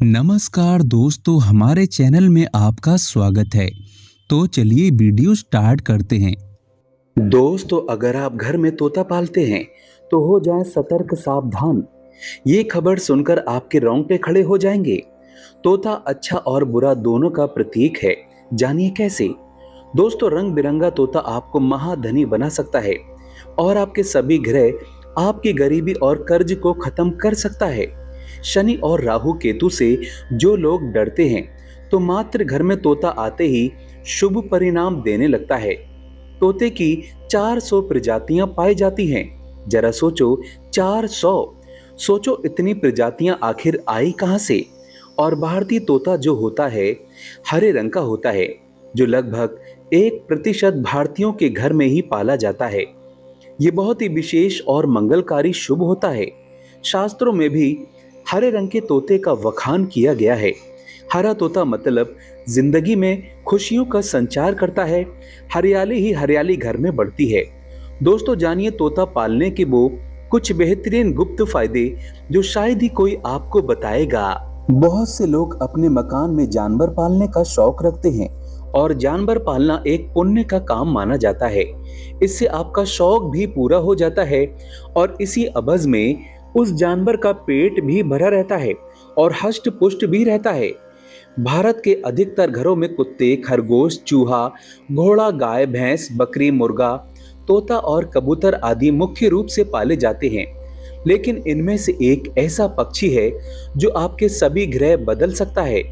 नमस्कार दोस्तों, हमारे चैनल में आपका स्वागत है। तो चलिए वीडियो स्टार्ट करते हैं। दोस्तों, अगर आप घर में तोता पालते हैं तो हो जाएं सतर्क, सावधान। ये खबर सुनकर आपके रोंगटे खड़े हो जाएंगे। तोता अच्छा और बुरा दोनों का प्रतीक है। जानिए कैसे। दोस्तों, रंग बिरंगा तोता आपको महाधनी बना सकता है और आपके सभी ग्रह, आपकी गरीबी और कर्ज को खत्म कर सकता है। शनि और राहु केतु से जो लोग डरते हैं तो मात्र घर में तोता आते ही शुभ परिणाम देने लगता है। तोते की 400 प्रजातियां पाई जाती हैं। जरा सोचो, 400। सोचो इतनी प्रजातियां आखिर आई कहां से। और भारतीय तोता जो होता है, हरे रंग का होता है, जो लगभग 1% भारतीयों के घर में ही पाला जाता है। ये बहुत ही विशेष और मंगलकारी शुभ होता है। शास्त्रों में भी हरे रंग के तोते का वखान किया गया है। हरा तोता मतलब जिंदगी में खुशियों का संचार करता है। हरियाली ही हरियाली घर में बढ़ती है। दोस्तों, जानिए तोता पालने के वो कुछ बेहतरीन गुप्त फायदे जो शायद ही कोई आपको बताएगा। बहुत से लोग अपने मकान में जानवर पालने का शौक रखते हैं और जानवर पालना एक पुण्य का काम माना जाता है। इससे आपका शौक भी पूरा हो जाता है और इसी अवज में उस जानवर का पेट भी भरा रहता है और हष्ट पुष्ट भी रहता है। भारत के अधिकतर घरों में कुत्ते, खरगोश, चूहा, घोड़ा, गाय, भैंस, बकरी, मुर्गा, तोता और कबूतर आदि मुख्य रूप से पाले जाते हैं। लेकिन इनमें से एक ऐसा पक्षी है जो आपके सभी ग्रह बदल सकता है।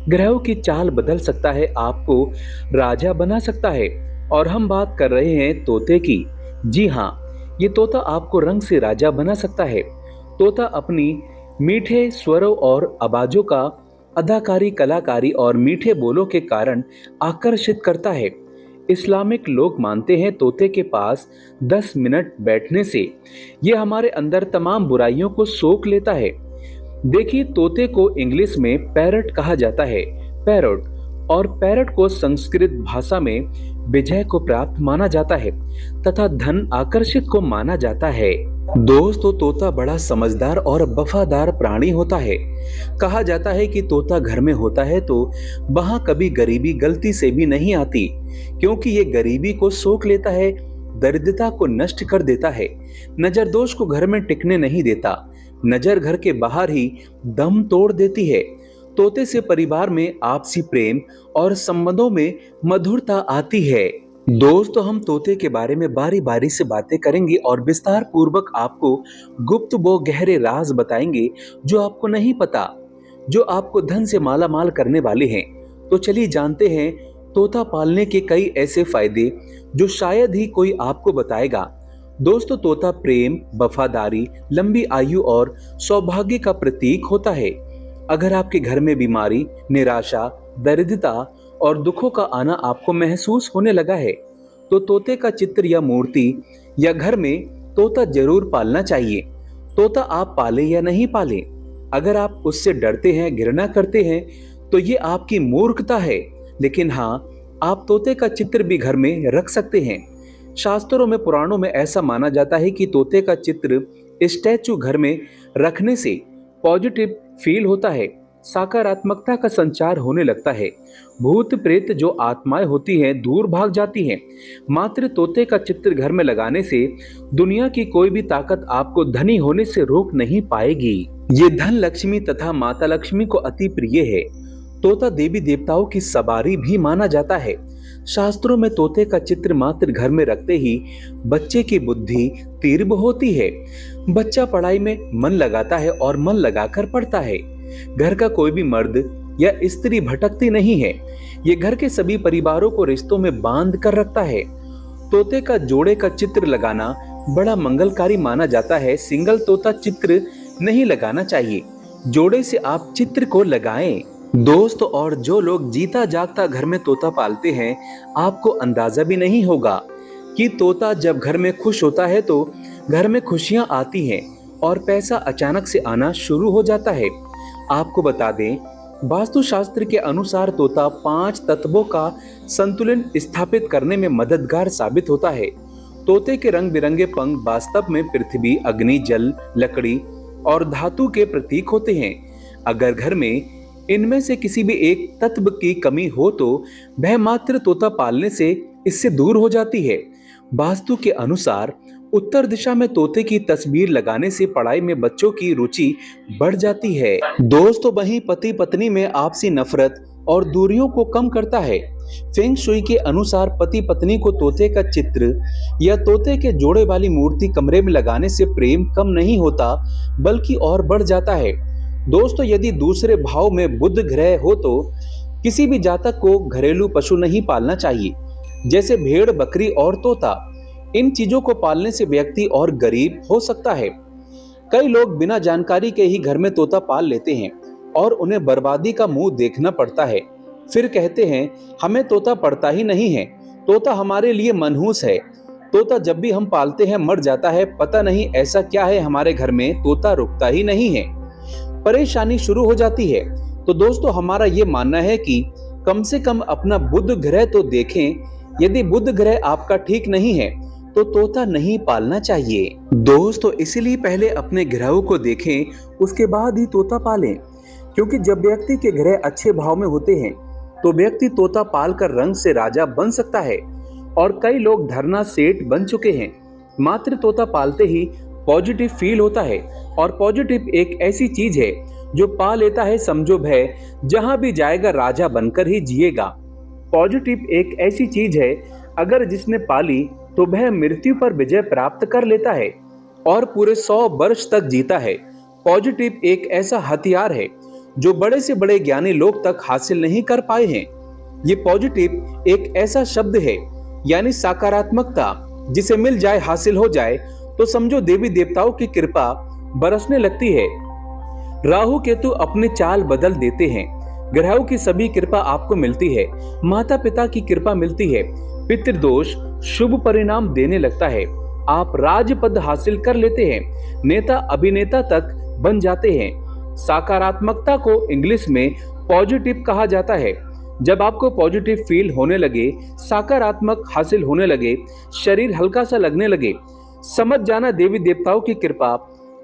ग्रहों की चाल बदल सकता है, आपको राजा बना सकता है। और हम बात कर रहे हैं तोते की। जी हाँ, ये तोता आपको रंग से राजा बना सकता है। तोता अपनी मीठे स्वरों और आवाजों का अदाकारी, कलाकारी और मीठे बोलों के कारण आकर्षित करता है। इस्लामिक लोग मानते हैं तोते के पास 10 मिनट बैठने से यह हमारे अंदर तमाम बुराइयों को सोख लेता है। देखिए, तोते को इंग्लिश में पैरट कहा जाता है, पैरट, और पैरट को संस्कृत भाषा में विजय को प्राप्त माना जाता है तथा धन आकर्षित को माना जाता है। दोस्तों, तोता बड़ा समझदार और वफादार प्राणी होता है। कहा जाता है कि तोता घर में होता है तो वहां कभी गरीबी गलती से भी नहीं आती, क्योंकि ये गरीबी को सोख लेता है, दरिद्रता को नष्ट कर देता है, नजर दोष को घर में टिकने नहीं देता, नजर घर के बाहर ही दम तोड़ देती है। तोते से परिवार में आपसी प्रेम और संबंधों में मधुरता आती है। दोस्तों, हम तोते के बारे में बारी बारी से बातें करेंगे और विस्तार पूर्वक आपको गुप्त वो गहरे राज बताएंगे जो आपको नहीं पता, जो आपको धन से माला माल करने वाले हैं। तो चलिए जानते हैं तोता पालने के कई ऐसे फायदे जो शायद ही कोई आपको बताएगा। दोस्तों, तोता प्रेम, वफादारी, लंबी आयु और सौभाग्य का प्रतीक होता है। अगर आपके घर में बीमारी, निराशा, दरिद्रता और दुखों का आना आपको महसूस होने लगा है तो तोते का चित्र या मूर्ति या घर में तोता जरूर पालना चाहिए। तोता आप पाले या नहीं पाले, अगर आप उससे डरते हैं, घृणा करते हैं तो ये आपकी मूर्खता है। लेकिन हाँ, आप तोते का चित्र भी घर में रख सकते हैं। शास्त्रों में, पुराणों में ऐसा माना जाता है कि तोते का चित्र, स्टैचू घर में रखने से पॉजिटिव फील होता है, सकारात्मकता का संचार होने लगता है, भूत प्रेत जो आत्माएं होती हैं दूर भाग जाती हैं। मात्र तोते का चित्र घर में लगाने से दुनिया की कोई भी ताकत आपको धनी होने से रोक नहीं पाएगी। ये धन लक्ष्मी तथा माता लक्ष्मी को अति प्रिय है। तोता देवी देवताओं की सवारी भी माना जाता है। शास्त्रों में तोते का चित्र मात्र घर में रखते ही बच्चे की बुद्धि तीव्र होती है। बच्चा पढ़ाई में मन लगाता है और मन लगाकर पढ़ता है। घर का कोई भी मर्द या स्त्री भटकती नहीं है। ये घर के सभी परिवारों को रिश्तों में बांध कर रखता है। तोते का जोड़े का चित्र लगाना बड़ा मंगलकारी माना जाता है। सिंगल तोता चित्र नहीं लगाना चाहिए, जोड़े से आप चित्र को लगाएं। दोस्तों, और जो लोग जीता जागता घर में तोता पालते हैं, आपको अंदाजा भी नहीं होगा कि तोता जब घर में खुश होता है तो घर में खुशियां आती हैं और पैसा अचानक से आना शुरू हो जाता है। आपको बता दें, वास्तुशास्त्र के अनुसार तोता 5 तत्वों का संतुलन स्थापित करने में मददगार साबित होता है। तोते के रंग बिरंगे पंख वास्तव में पृथ्वी, अग्नि, जल, लकड़ी और धातु के प्रतीक होते हैं। अगर घर में इनमें से किसी भी एक तत्व की कमी हो तो वह मात्र तोता पालने से इससे दूर हो जाती है। वास्तु के अनुसार उत्तर दिशा में तोते की तस्वीर लगाने से पढ़ाई में बच्चों की रुचि बढ़ जाती है। दोस्तों, वहीं पति पत्नी में आपसी नफरत और दूरियों को कम करता है। फेंग शुई के अनुसार पति पत्नी को तोते का चित्र या तोते के जोड़े वाली मूर्ति कमरे में लगाने से प्रेम कम नहीं होता बल्कि और बढ़ जाता है। दोस्तों, यदि दूसरे भाव में बुध ग्रह हो तो किसी भी जातक को घरेलू पशु नहीं पालना चाहिए, जैसे भेड़, बकरी और तोता। इन चीजों को पालने से व्यक्ति और गरीब हो सकता है। कई लोग बिना जानकारी के ही घर में तोता पाल लेते हैं और उन्हें बर्बादी का मुंह देखना पड़ता है। फिर कहते हैं हमें तोता पड़ता ही नहीं है, तोता हमारे लिए मनहूस है, तोता जब भी हम पालते हैं मर जाता है, पता नहीं ऐसा क्या है हमारे घर में, तोता रुकता ही नहीं है। परेशानी शुरू हो जाती है। तो दोस्तों, हमारा ये मानना है कि कम से कम अपना बुध ग्रह तो देखें। यदि बुध ग्रह आपका ठीक नहीं है तो तोता नहीं पालना चाहिए। दोस्तों, इसीलिए पहले अपने ग्रहों को देखें, उसके बाद ही तोता पालें। क्योंकि जब व्यक्ति के ग्रह अच्छे भाव में होते हैं तो व्यक्ति तोता पालकर रंग से राजा बन सकता है। और कई लोग धरना सेठ बन चुके हैं। मात्र तोता पालते ही पॉजिटिव फील होता है। और पॉजिटिव एक ऐसी चीज है जो पा लेता है, समझो भय, जहां भी जाएगा राजा बनकर ही जिएगा। पॉजिटिव एक ऐसी चीज है, अगर जिसने पाली तो वह मृत्यु पर विजय प्राप्त कर लेता है और पूरे 100 वर्ष तक जीता है। पॉजिटिव एक ऐसा हथियार है जो बड़े से बड़े ज्ञानी लोग तक हासिल नहीं कर पाए हैं। ये पॉजिटिव एक ऐसा शब्द है, यानी सकारात्मकता, जिसे मिल जाए, हासिल हो जाए तो समझो देवी देवताओं की कृपा बरसने लगती है। राहु केतु अपने चाल बदल देते हैं। ग्रहों की सभी कृपा आपको मिलती है। माता पिता की कृपा मिलती है। पितृदोष शुभ परिणाम देने लगता है। आप राजपद हासिल कर लेते हैं। नेता अभिनेता तक बन जाते हैं। सकारात्मकता को इंग्लिश में पॉजिटिव कहा जाता है। जब आपको पॉजिटिव फील होने लगे, सकारात्मक हासिल होने लगे, शरीर हल्का सा लगने लगे, समझ जाना देवी देवताओं की कृपा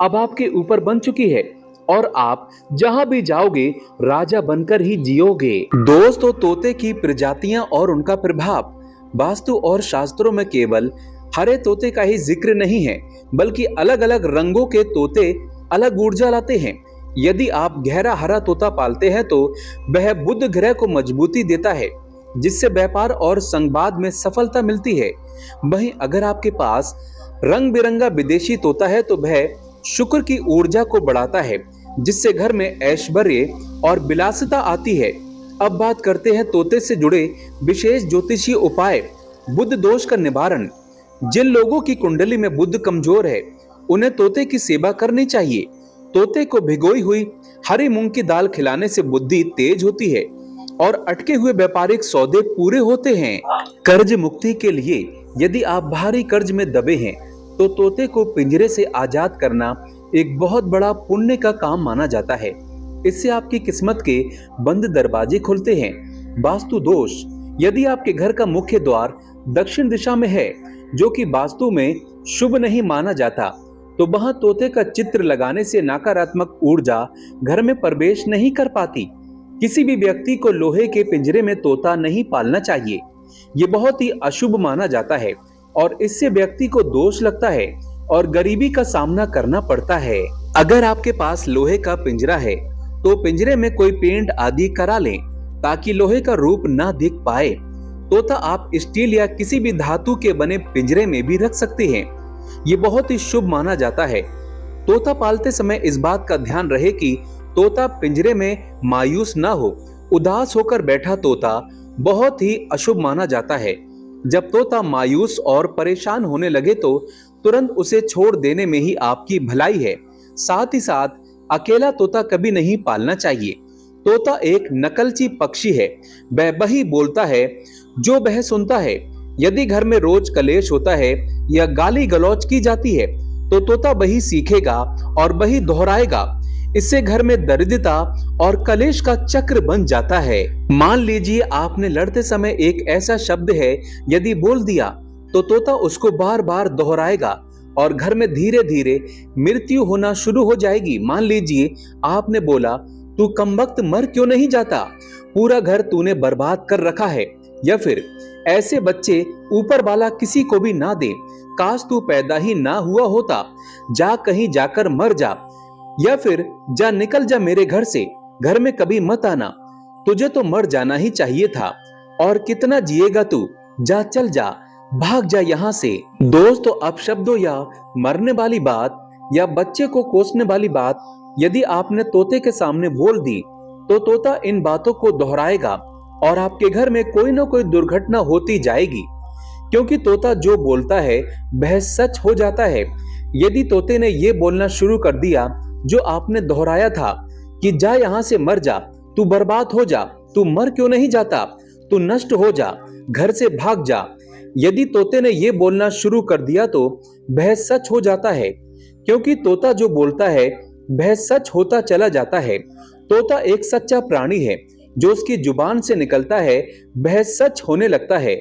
अब आपके ऊपर बन चुकी है और आप जहां भी जाओगे राजा बनकर ही जियोगे। दोस्तों, तोते की प्रजातियां और उनका प्रभाव। वास्तु और शास्त्रों में केवल हरे तोते का ही जिक्र नहीं है, बल्कि अलग अलग रंगों के तोते अलग ऊर्जा लाते हैं। यदि आप गहरा हरा तोता पालते हैं तो वह बुध ग्रह को मजबूती देता है, जिससे व्यापार और संवाद में सफलता मिलती है। वहीं अगर आपके पास रंग बिरंगा विदेशी तोता है तो वह शुक्र की ऊर्जा को बढ़ाता है, जिससे घर में ऐश्वर्य और विलासिता आती है। अब बात करते हैं तोते से जुड़े विशेष ज्योतिषीय उपाय। बुध दोष का निवारण। जिन लोगों की कुंडली में बुध कमजोर है उन्हें तोते की सेवा करनी चाहिए। तोते को भिगोई हुई हरी मूंग की दाल खिलाने से बुद्धि तेज होती है और अटके हुए व्यापारिक सौदे पूरे होते हैं। कर्ज मुक्ति के लिए यदि आप भारी कर्ज में दबे हैं तो तोते को पिंजरे से आजाद करना एक बहुत बड़ा पुण्य का काम माना जाता है। इससे आपकी किस्मत के बंद दरवाजे खुलते हैं। वास्तु दोष। यदि आपके घर का मुख्य द्वार दक्षिण दिशा में है, जो कि वास्तु में शुभ नहीं माना जाता, तो वहां तोते का चित्र लगाने से नकारात्मक ऊर्जा घर में प्रवेश नहीं कर पाती। किसी भी व्यक्ति को लोहे के पिंजरे में तोता नहीं पालना चाहिए। ये बहुत ही अशुभ माना जाता है और इससे व्यक्ति को दोष लगता है और गरीबी का सामना करना पड़ता है। अगर आपके पास लोहे का पिंजरा है तो पिंजरे में कोई पेंट आदि करा लें ताकि लोहे का रूप ना दिख पाए। तोता आप स्टील या किसी भी धातु के बने पिंजरे में भी रख सकते हैं। ये बहुत ही शुभ माना जाता है। तोता पालते समय इस बात का ध्यान रहे कि तोता पिंजरे में मायूस ना हो। उदास होकर बैठा तोता बहुत ही अशुभ माना जाता है। जब तोता मायूस और परेशान होने लगे तो तुरंत उसे छोड़ देने में ही आपकी भलाई है। साथ ही साथ अकेला तोता कभी नहीं पालना चाहिए। तोता एक नकलची पक्षी है। वह वही बोलता है जो वह सुनता है। यदि घर में रोज कलेश होता है या गाली गलौज की जाती है तो तोता वही सीखेगा और वही दोहराएगा। इससे घर में दरिद्रता और कलेश का चक्र बन जाता है। मान लीजिए आपने लड़ते समय एक ऐसा शब्द है, यदि बोल दिया तो तोता उसको बार बार दोहराएगा और घर में धीरे धीरे मृत्यु होना शुरू हो जाएगी। मान लीजिए आपने बोला तू कमबख्त मर क्यों नहीं जाता, पूरा घर तूने बर्बाद कर रखा है। या फिर ऐसे बच्चे ऊपर वाला किसी को भी ना दे, काश तू पैदा ही ना हुआ होता, जा कहीं जाकर मर जा। या फिर जा निकल जा मेरे घर से, घर में कभी मत आना, तुझे तो मर जाना ही चाहिए था, और कितना जिएगा तू, जा चल जा, भाग जा यहाँ से। दोस्तों, अपशब्दों या मरने वाली बात या बच्चे को कोसने वाली बात यदि आपने तोते के सामने बोल दी तो तोता इन बातों को दोहराएगा और आपके घर में कोई ना कोई दुर्घटना होती जाएगी, क्योंकि तोता जो बोलता है वह सच हो जाता है। यदि तोते ने यह बोलना शुरू कर दिया जो आपने दोहराया था कि जा यहां से मर जा, तू बर्बाद हो जा, तू मर क्यों नहीं जाता, तू नष्ट हो जा, घर से भाग जा, यदि तोते ने यह बोलना शुरू कर दिया तो वह सच हो जाता है, क्योंकि तोता जो बोलता है वह सच होता चला जाता है। तोता एक सच्चा प्राणी है, जो उसकी जुबान से निकलता है वह सच होने लगता है।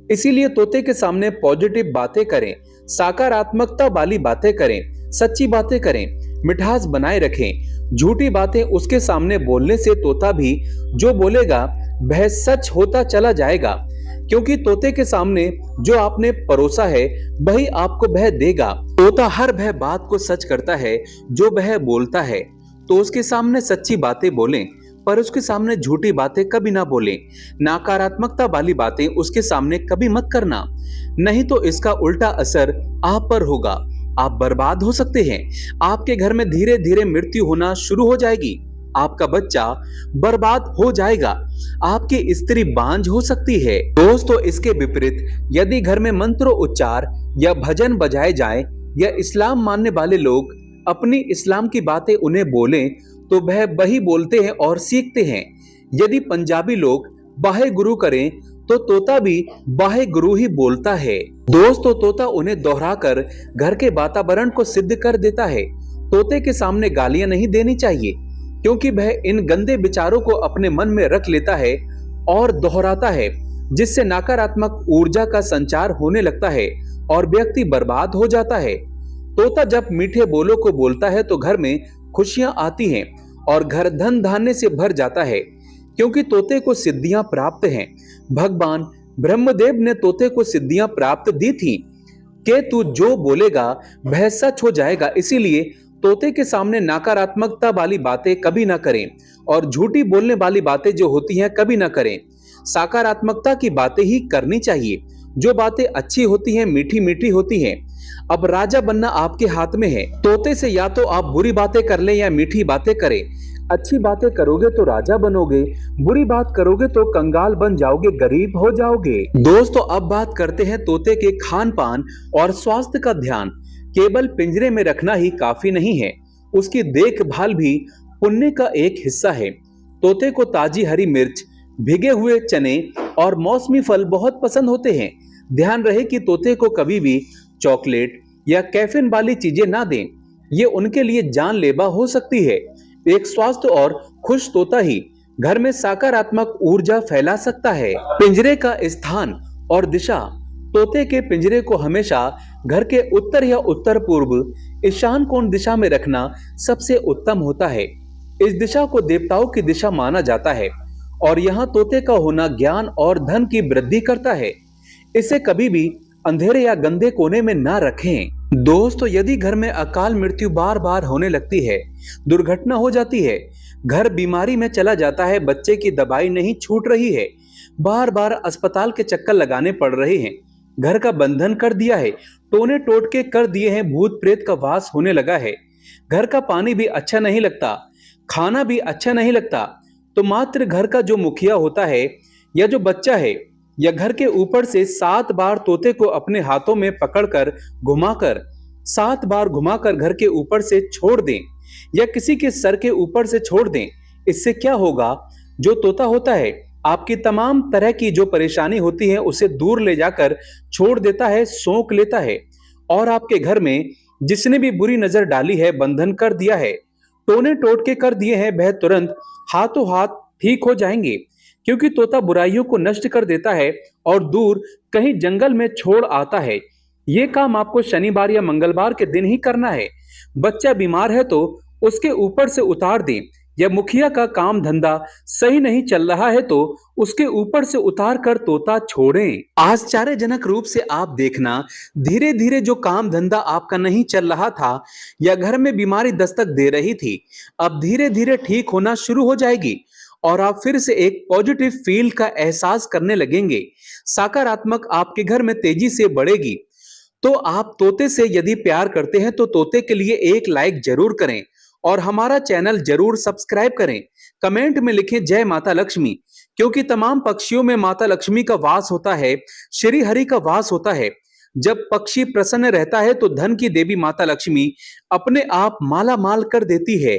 इसीलिए तोते के सामने पॉजिटिव बातें करें, सकारात्मकता वाली बातें करें, सच्ची बातें करें, मिठास बनाए रखें। झूठी बातें उसके सामने बोलने से तोता भी जो बोलेगा वह सच होता चला जाएगा, क्योंकि तोते के सामने जो आपने परोसा है वही आपको वह देगा। तोता हर वह बात को सच करता है जो वह बोलता है, तो उसके सामने सच्ची बातें बोलें, पर उसके सामने झूठी बातें कभी ना बोलें। नकारात्मकता वाली बातें उसके सामने कभी मत करना, नहीं तो इसका उल्टा असर आप पर होगा। आप बर्बाद हो सकते हैं, आपके घर में धीरे धीरे मृत्यु होना शुरू हो जाएगी, आपका बच्चा बर्बाद हो जाएगा, आपकी स्त्री बांझ हो सकती है। दोस्तों, इसके विपरीत यदि घर में मंत्रों उच्चार या भजन बजाए जाएं या इस्लाम मानने वाले लोग अपनी इस्लाम की बातें उन्हें बोलें तो वह वही बोलते हैं और सीखते हैं। यदि पंजाबी लोग वाहे गुरु करें तो तोता भी वाहे गुरु ही बोलता है। दोस्तों, तोता उन्हें दोहराकर घर के वातावरण को सिद्ध कर देता है। तोते के सामने गालियां नहीं देनी चाहिए, क्योंकि वह इन गंदे विचारों को अपने मन में रख लेता है और दोहराता है, जिससे नकारात्मक ऊर्जा का संचार होने लगता है और व्यक्ति बर्बाद हो जाता है। तोता जब मीठे बोलों को बोलता है तो घर में खुशियां आती हैं और घर धन धान्य से भर जाता है, क्योंकि तोते को सिद्धियां प्राप्त हैं। भगवान ब्रह्मदेव ने तोते को सिद्धियां प्राप्त दी थी कि तू जो बोलेगा वह सच हो जाएगा। इसीलिए तोते के सामने नकारात्मकता वाली बातें कभी ना करें और झूठी बोलने वाली बातें जो होती हैं कभी ना करें। सकारात्मकता की बातें ही करनी चाहिए, जो बातें अच्छी होती हैं, मीठी मीठी होती हैं। अब राजा बनना आपके हाथ में है। तोते से या तो आप बुरी बातें कर लें या मीठी बातें करें। अच्छी बातें करोगे तो राजा बनोगे, बुरी बात करोगे तो कंगाल बन जाओगे, गरीब हो जाओगे। दोस्तों, अब बात करते हैं तोते के खान पान और स्वास्थ्य का ध्यान केवल पिंजरे में रखना ही काफी नहीं है, उसकी देखभाल भी पुण्य का एक हिस्सा है। तोते को ताजी हरी मिर्च, भिगे हुए चने और मौसमी फल बहुत पसंद होते हैं। ध्यान रहे कि तोते को कभी भी चॉकलेट या कैफीन वाली चीजें ना दें, ये उनके लिए जानलेवा हो सकती है। एक स्वस्थ और खुश तोता ही घर में सकारात्मक ऊर्जा फैला सकता है। पिंजरे का स्थान और दिशा। तोते के पिंजरे को हमेशा घर के उत्तर या उत्तर पूर्व ईशान कोण दिशा में रखना सबसे उत्तम होता है। इस दिशा को देवताओं की दिशा माना जाता है और यहाँ तोते का होना ज्ञान और धन की वृद्धि करता है। इसे कभी भी अंधेरे या गंदे कोने में ना रखें। दोस्तों, यदि घर में अकाल मृत्यु बार बार होने लगती है, दुर्घटना हो जाती है, घर बीमारी में चला जाता है, बच्चे की दवाई नहीं छूट रही है, बार बार अस्पताल के चक्कर लगाने पड़ रहे हैं, घर का बंधन कर दिया है, टोने टोटके कर दिए हैं, भूत प्रेत का वास होने लगा है, घर का पानी भी अच्छा नहीं लगता, खाना भी अच्छा नहीं लगता, तो मात्र घर का जो मुखिया होता है या जो बच्चा है या घर के ऊपर से 7 बार तोते को अपने हाथों में पकड़कर घुमाकर 7 बार घुमाकर घर के ऊपर से छोड़ दें या किसी के सर के ऊपर से छोड़ दें। इससे क्या होगा, जो तोता होता है आपकी तमाम तरह की जो परेशानी होती है उसे दूर ले जाकर छोड़ देता है, सोख लेता है और आपके घर में जिसने भी बुरी नजर डाली है, बंधन कर दिया है, टोने टोटके कर दिए हैं, वह तुरंत हाथों हाथ ठीक हो जाएंगे, क्योंकि तोता बुराइयों को नष्ट कर देता है और दूर कहीं जंगल में छोड़ आता है। ये काम आपको शनिवार या मंगलवार के दिन ही करना है। बच्चा बीमार है तो उसके ऊपर से उतार दें, या मुखिया का काम धंधा सही नहीं चल रहा है तो उसके ऊपर से उतार कर तोता छोड़ें। आश्चर्यजनक रूप से आप देखना, धीरे धीरे जो काम धंधा आपका नहीं चल रहा था या घर में बीमारी दस्तक दे रही थी, अब धीरे धीरे ठीक होना शुरू हो जाएगी और आप फिर से एक पॉजिटिव फील का एहसास करने लगेंगे। सकारात्मक आपके घर में तेजी से बढ़ेगी। तो आप तोते से यदि प्यार करते हैं तो तोते के लिए एक लाइक जरूर करें और हमारा चैनल जरूर सब्सक्राइब करें। कमेंट में लिखें जय माता लक्ष्मी, क्योंकि तमाम पक्षियों में माता लक्ष्मी का वास होता है, श्री हरि का वास होता है। जब पक्षी प्रसन्न रहता है तो धन की देवी माता लक्ष्मी अपने आप माला माल कर देती है।